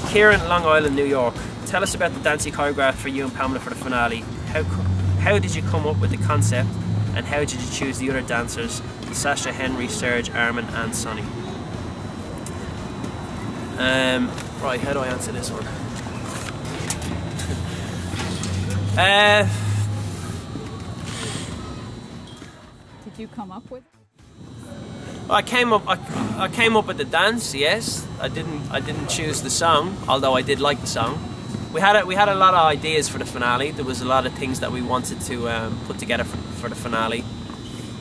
Kieran, Long Island, New York. Tell us about the dance you choreographed for you and Pamela for the finale. How did you come up with the concept, and how did you choose the other dancers, Sasha, Henry, Serge, Armin and Sonny? Right, how do I answer this one? Did you come up with? I came up with the dance. Yes, I didn't choose the song, although I did like the song. We had a lot of ideas for the finale. There was a lot of things that we wanted to put together for the finale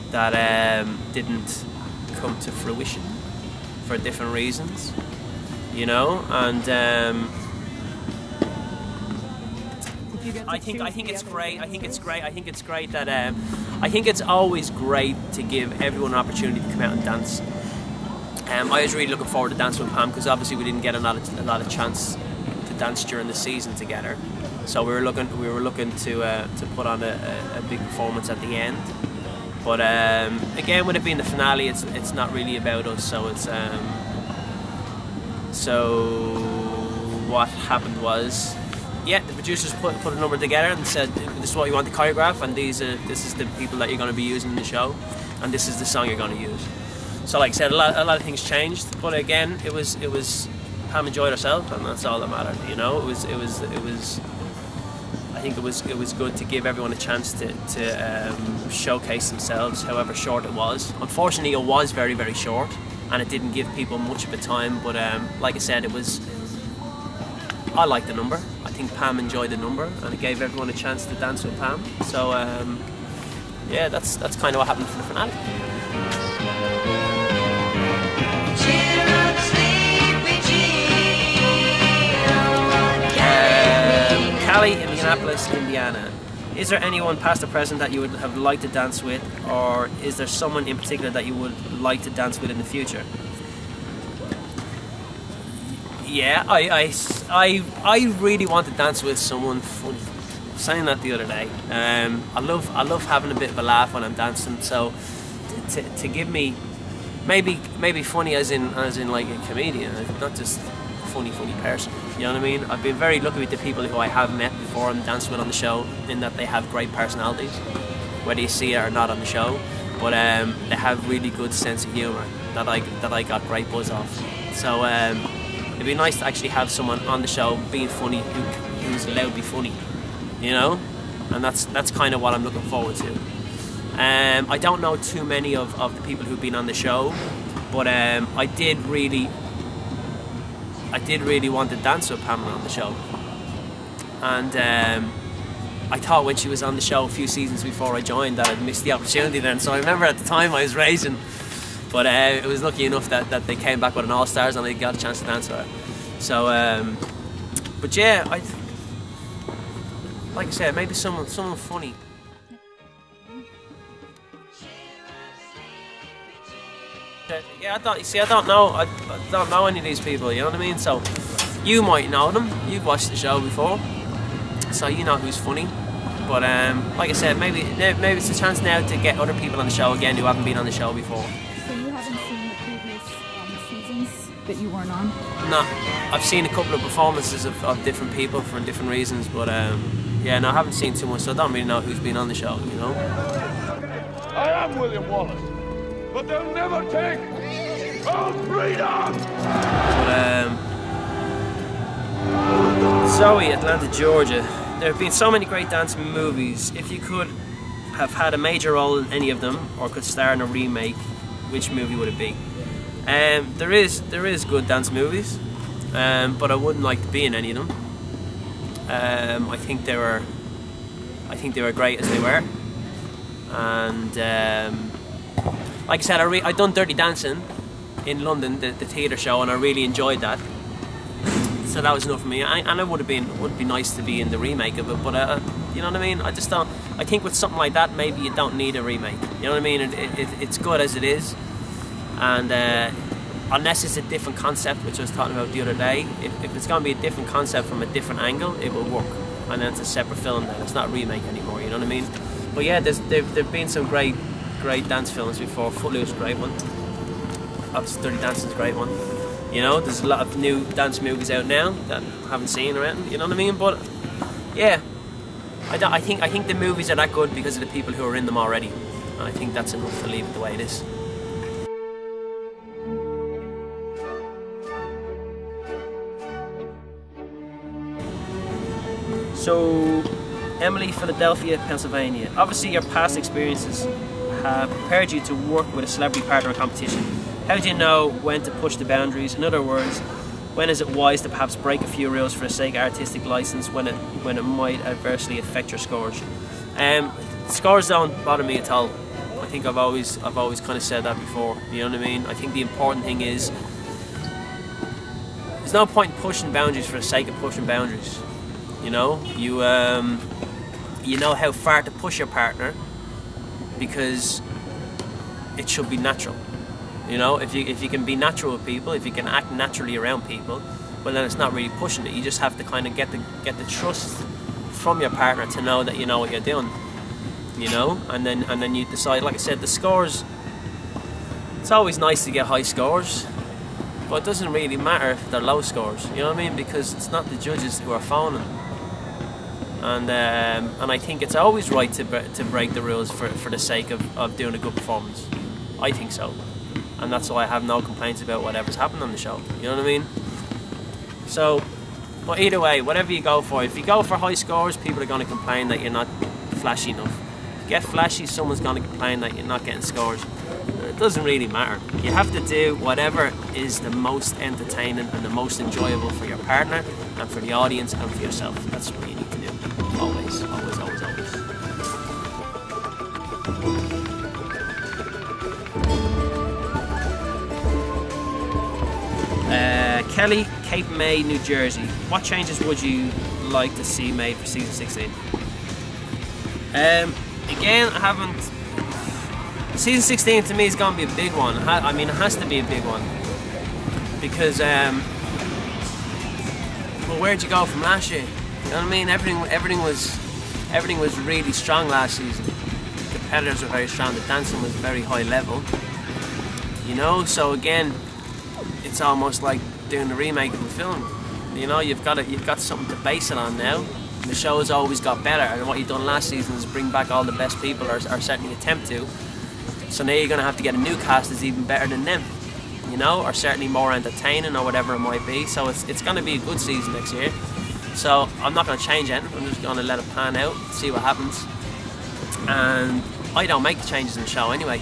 that didn't come to fruition for different reasons, you know. And I think it's great. I think it's great that I think it's always great to give everyone an opportunity to come out and dance. I was really looking forward to dancing with Pam because obviously we didn't get a lot of chance to dance during the season together. So we were looking to put on a big performance at the end. But again, with it being the finale, it's not really about us. So it's so what happened was, yeah, the producers put a number together and said, this is what you want to choreograph, and this is the people that you're going to be using in the show, and this is the song you're going to use. So like I said, a lot of things changed, but again, it was Pam enjoyed herself, and that's all that mattered. You know, it was. I think it was good to give everyone a chance to showcase themselves, however short it was. Unfortunately, it was very, very short, and it didn't give people much of a time. But like I said, I liked the number. I think Pam enjoyed the number, and it gave everyone a chance to dance with Pam. So yeah, that's kind of what happened for the finale. Callie, Indianapolis, Indiana. Is there anyone past or present that you would have liked to dance with, or is there someone in particular that you would like to dance with in the future? Yeah, I really want to dance with someone funny. I was saying that the other day. I love having a bit of a laugh when I'm dancing. So to give me maybe funny as in like a comedian, not just a funny person. You know what I mean? I've been very lucky with the people who I have met before and danced with on the show, in that they have great personalities, whether you see it or not on the show. But they have really good sense of humour that I got great buzz off. So it'd be nice to actually have someone on the show being funny who's allowed to be funny, you know? And that's kind of what I'm looking forward to. I don't know too many of the people who've been on the show, but I did really want to dance with Pamela on the show. And I thought when she was on the show a few seasons before I joined that I'd missed the opportunity then. So I remember at the time I was racing. But it was lucky enough that they came back with an All-Stars and I got a chance to dance with her. So, but yeah, like I said, maybe someone funny. Yeah, I don't know any of these people. You know what I mean? So you might know them. You've watched the show before, so you know who's funny. But like I said, maybe it's a chance now to get other people on the show again who haven't been on the show before. That you weren't on? No, I've seen a couple of performances of different people for different reasons, but yeah, no, I haven't seen too much, so I don't really know who's been on the show, you know? I am William Wallace, but they'll never take our freedom! But, Zoe, Atlanta, Georgia. There have been so many great dance movies. If you could have had a major role in any of them, or could star in a remake, which movie would it be? There is good dance movies, but I wouldn't like to be in any of them. I think they were great as they were, and like I said, I done Dirty Dancing in London, the theatre show, and I really enjoyed that. So that was enough for me, and it would be nice to be in the remake of it, but you know what I mean. I just don't. I think with something like that, maybe you don't need a remake. You know what I mean? It's good as it is. And unless it's a different concept, which I was talking about the other day, if it's going to be a different concept from a different angle, it will work. And then it's a separate film then, it's not a remake anymore, you know what I mean? But yeah, there've been some great dance films before. Footloose is a great one. Obviously Dirty Dancing is a great one. You know, there's a lot of new dance movies out now that I haven't seen or anything, you know what I mean? But yeah, I think the movies are that good because of the people who are in them already. And I think that's enough to leave it the way it is. So, Emily, Philadelphia, Pennsylvania. Obviously your past experiences have prepared you to work with a celebrity partner or competition. How do you know when to push the boundaries? In other words, when is it wise to perhaps break a few rules for the sake of artistic license when it might adversely affect your scores? Scores don't bother me at all. I think I've always kind of said that before. You know what I mean? I think the important thing is there's no point in pushing boundaries for the sake of pushing boundaries. You know, you know how far to push your partner because it should be natural. You know, if you can be natural with people, if you can act naturally around people, well then it's not really pushing it. You just have to kind of get the trust from your partner to know that you know what you're doing. You know, and then you decide. Like I said, the scores. It's always nice to get high scores, but it doesn't really matter if they're low scores. You know what I mean? Because it's not the judges who are phoning. And I think it's always right to break the rules for the sake of doing a good performance. I think so. And that's why I have no complaints about whatever's happened on the show. You know what I mean? So, but either way, whatever you go for, if you go for high scores, people are going to complain that you're not flashy enough. If you get flashy, someone's going to complain that you're not getting scores. It doesn't really matter. You have to do whatever is the most entertaining and the most enjoyable for your partner and for the audience and for yourself. That's what you need to do. Always, always, always, always. Kelly, Cape May, New Jersey. What changes would you like to see made for season 16? Again, I haven't. Season 16 to me is going to be a big one. I mean, it has to be a big one because well, where'd you go from last year? You know what I mean? Everything was really strong last season. The competitors were very strong. The dancing was very high level. You know, so again, it's almost like doing the remake of the film. You know, you've got something to base it on now. The show has always got better, and what you've done last season is bring back all the best people, or certainly attempt to. So now you're going to have to get a new cast that's even better than them. You know, or certainly more entertaining, or whatever it might be. So it's going to be a good season next year. So I'm not going to change anything. I'm just going to let it pan out, see what happens. And I don't make the changes in the show anyway.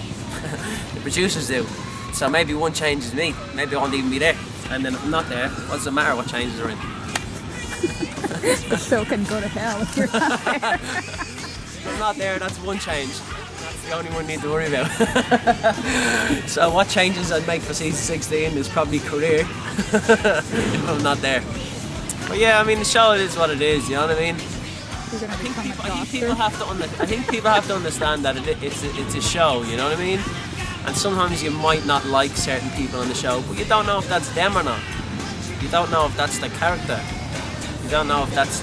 The producers do. So maybe one changes me. Maybe I won't even be there. And then if I'm not there, what does it matter what changes are in? The show can go to hell if you're not there. If I'm not there, that's one change. That's the only one you need to worry about. So what changes I'd make for season 16 is probably career if I'm not there. But yeah, I mean, the show is what it is, you know what I mean? You're gonna become a doctor. I think people have to understand that it's a show, you know what I mean? And sometimes you might not like certain people on the show, but you don't know if that's them or not. You don't know if that's the character. You don't know if that's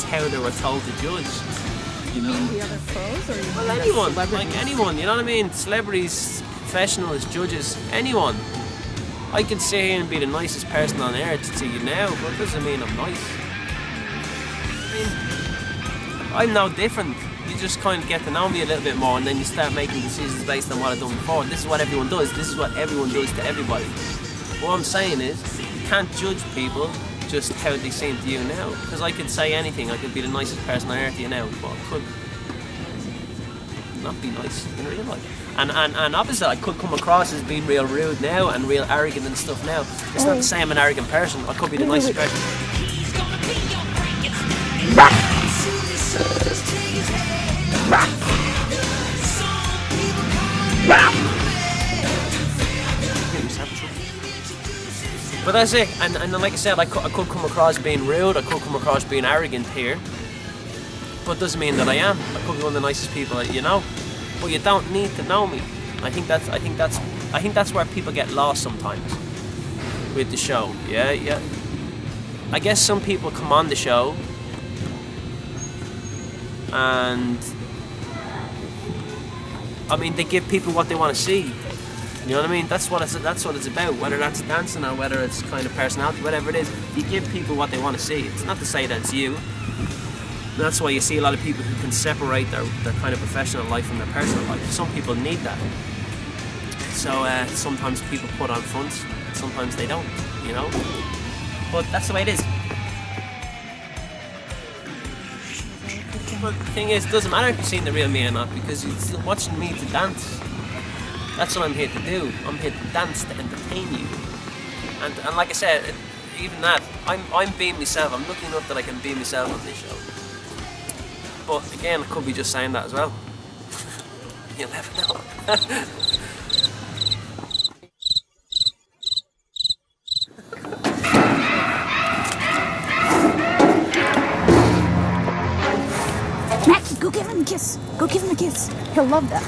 how they were told to judge. You know? mean the other pros, or you mean anyone, like anyone, you know what I mean? Celebrities, professionals, judges, anyone. I could sit here and be the nicest person on earth to you now, but it doesn't mean I'm nice. I mean, I'm no different. You just kind of get to know me a little bit more, and then you start making decisions based on what I've done before. This is what everyone does. This is what everyone does to everybody. What I'm saying is, you can't judge people just how they seem to you now. Because I could say anything. I could be the nicest person on earth to you now, but I could not be nice in real life. And opposite, I could come across as being real rude now and real arrogant and stuff now. It's not to say I'm an arrogant person. I could be the nicest person. But that's it, and like I said, I could come across being rude, I could come across being arrogant here, but it doesn't mean that I am. I could be one of the nicest people that you know, but you don't need to know me. I think that's where people get lost sometimes with the show. Yeah. I guess some people come on the show and I mean they give people what they want to see. You know what I mean? That's what it's about. Whether that's dancing or whether it's kind of personality, whatever it is, you give people what they want to see. It's not to say that it's you. And that's why you see a lot of people who can separate their kind of professional life from their personal life. Some people need that. So sometimes people put on fronts, sometimes they don't, you know? But that's the way it is. But the thing is, it doesn't matter if you've seen the real me or not, because you're still watching me to dance. That's what I'm here to do. I'm here to dance, to entertain you. And like I said, even that, I'm being myself. I'm lucky enough that I can be myself on this show. But again, I could be just saying that as well. You'll never know. Max, go give him a kiss. Go give him a kiss. He'll love that.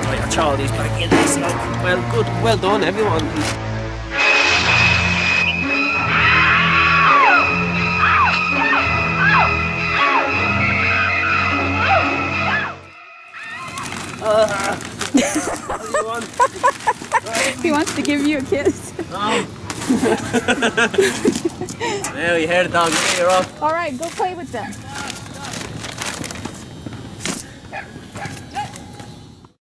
Right, Charlie's back in this. Well, good. Well done, everyone. What do you want? He wants to give you a kiss. Oh. Well, you heard the dog. You're off. All right, go play with them.